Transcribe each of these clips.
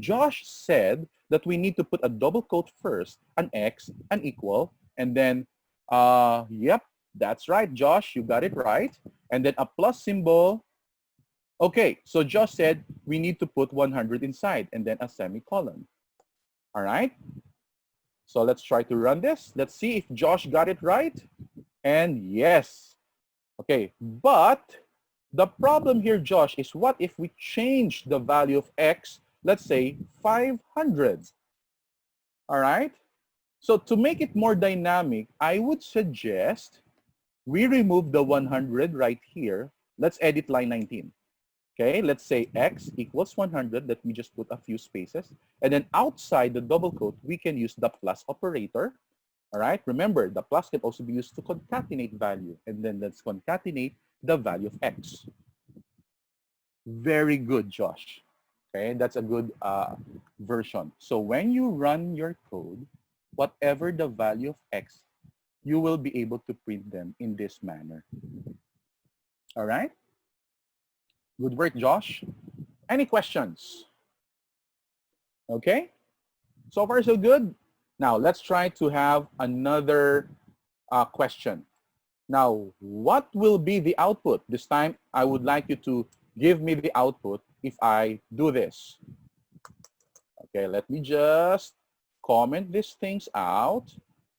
Josh said that we need to put a double quote first, an X, an equal, and then, yep, that's right, Josh, you got it right. And then a plus symbol. Okay, so Josh said we need to put 100 inside and then a semicolon. All right. So let's try to run this. Let's see if Josh got it right. And yes. Okay, but the problem here, Josh, is what if we change the value of X, let's say 500. All right. So to make it more dynamic, I would suggest we remove the 100 right here. Let's edit line 19. Okay, let's say X equals 100. Let me just put a few spaces. And then outside the double quote, we can use the plus operator. All right, remember, the plus can also be used to concatenate value. And then let's concatenate the value of X. Very good, Josh. Okay, that's a good version. So when you run your code, whatever the value of X, you will be able to print them in this manner. All right. Good work, Josh. Any questions? Okay. So far, so good. Now, let's try to have another question. Now, what will be the output? This time, I would like you to give me the output if I do this. Okay, let me just comment these things out.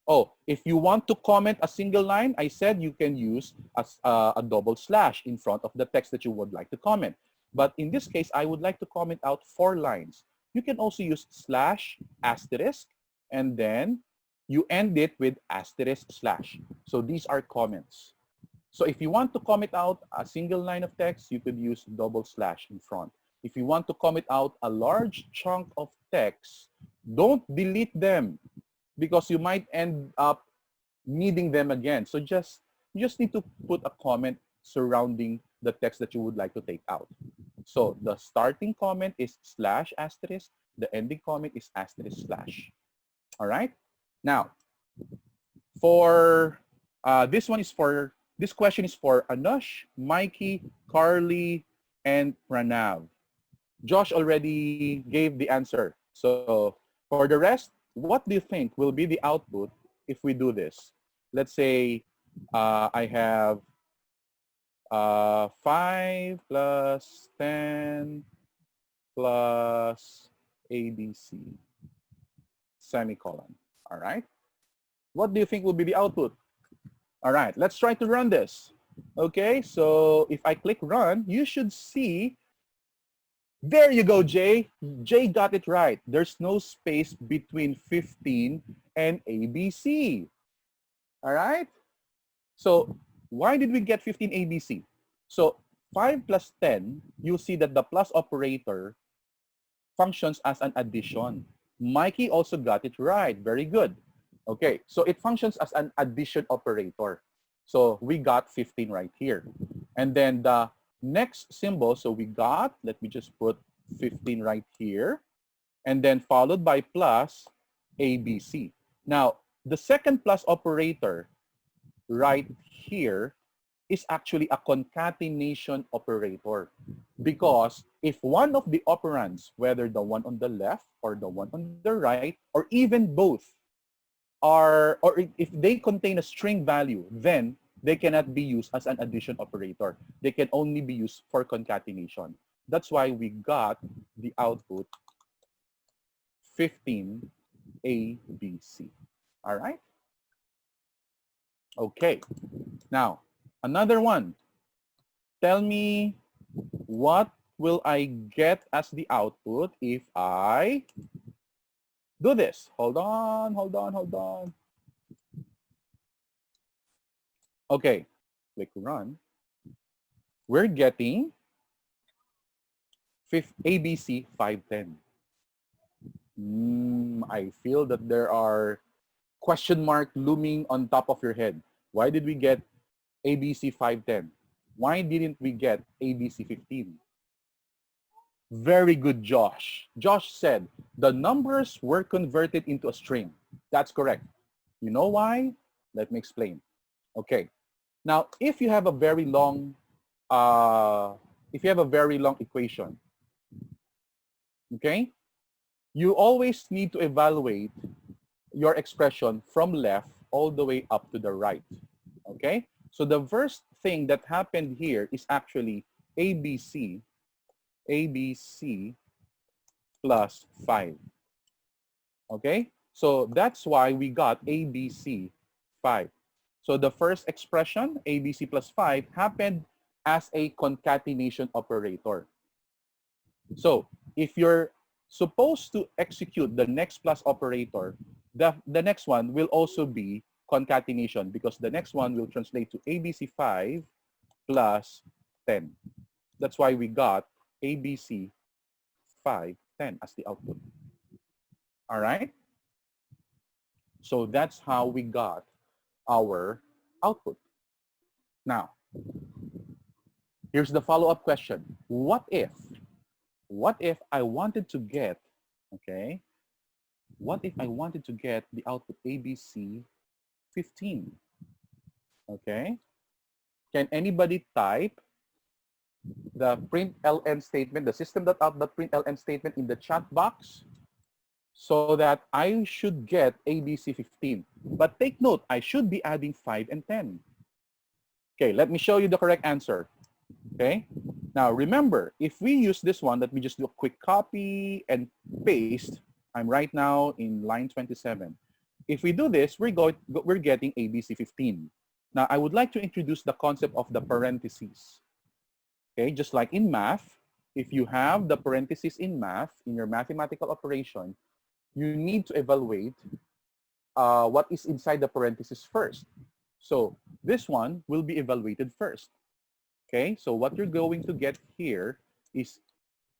Oh, if you want to comment a single line, I said you can use a double slash in front of the text that you would like to comment. But in this case, I would like to comment out 4 lines. You can also use slash, asterisk, and then you end it with asterisk slash. So these are comments. So if you want to comment out a single line of text, you could use double slash in front. If you want to comment out a large chunk of text, don't delete them because you might end up needing them again. So you just need to put a comment surrounding the text that you would like to take out. So the starting comment is slash asterisk. The ending comment is asterisk slash. All right. Now, for this question is for Anush, Mikey, Carly, and Pranav. Josh already gave the answer. So for the rest, what do you think will be the output if we do this? Let's say I have 5 plus 10 plus ABC, semicolon. All right. What do you think will be the output? All right, let's try to run this. Okay, so if I click run, you should see, there you go, Jay. Jay got it right. There's no space between 15 and ABC. All right. So why did we get 15 ABC? So 5 plus 10, you'll see that the plus operator functions as an addition. Mikey also got it right. Very good. Okay, so it functions as an addition operator. So we got 15 right here. And then the next symbol, so we got, let me just put 15 right here, and then followed by plus ABC. Now, the second plus operator right here is actually a concatenation operator, because if one of the operands, whether the one on the left or the one on the right, or even both, or if they contain a string value, then they cannot be used as an addition operator. They can only be used for concatenation. That's why we got the output 15 ABC. All right? Okay. Now, another one. Tell me, what will I get as the output if I do this? Hold on. Okay, click run. We're getting ABC 510. I feel that there are question mark looming on top of your head. Why did we get ABC 510? Why didn't we get ABC 15? Very good, Josh. Josh said the numbers were converted into a string. That's correct. You know why? Let me explain. Okay. Now, if you have a very long equation, okay, you always need to evaluate your expression from left all the way up to the right. Okay? So the first thing that happened here is actually ABC plus 5. Okay? So that's why we got ABC 5. So the first expression, ABC plus 5, happened as a concatenation operator. So if you're supposed to execute the next plus operator, the next one will also be concatenation because the next one will translate to ABC 5 plus 10. That's why we got ABC 5, 10 as the output. All right? So that's how we got our output. Now, here's the follow-up question. What if I wanted to get, okay, what if I wanted to get the output ABC 15? Okay. Can anybody type the println statement, the system.out.println statement in the chat box so that I should get ABC 15? But take note, I should be adding 5 and 10. Okay, let me show you the correct answer. Okay. Now remember, if we use this one, let me just do a quick copy and paste. I'm right now in line 27. If we do this, we're getting ABC 15. Now I would like to introduce the concept of the parentheses. Okay, just like in math, if you have the parentheses in math, in your mathematical operation, you need to evaluate what is inside the parentheses first. So this one will be evaluated first. Okay, so what you're going to get here is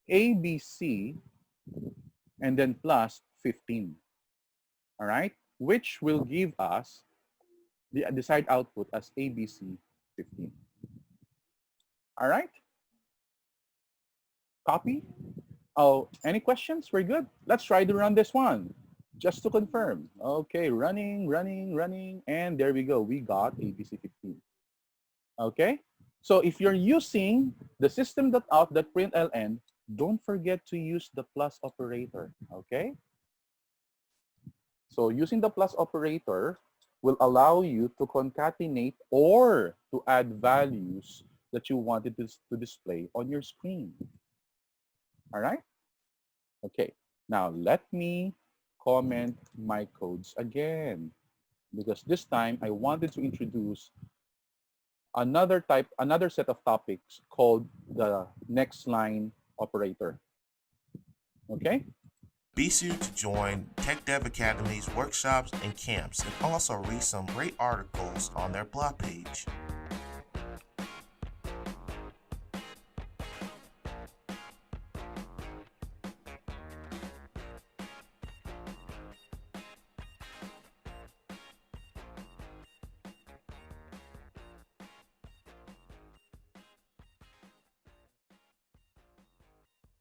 ABC and then plus 15. All right, which will give us the desired output as ABC 15. All right, copy. Oh, any questions? We're good. Let's try to run this one just to confirm. Okay, running, and there we go. We got ABC 15. Okay. So if you're using the system.out.println, don't forget to use the plus operator, okay? So using the plus operator will allow you to concatenate or to add values that you wanted to display on your screen. All right? Okay. Now let me comment my codes again because this time I wanted to introduce another set of topics called the next line operator. Okay? Be sure to join TechDev Academy's workshops and camps and also read some great articles on their blog page.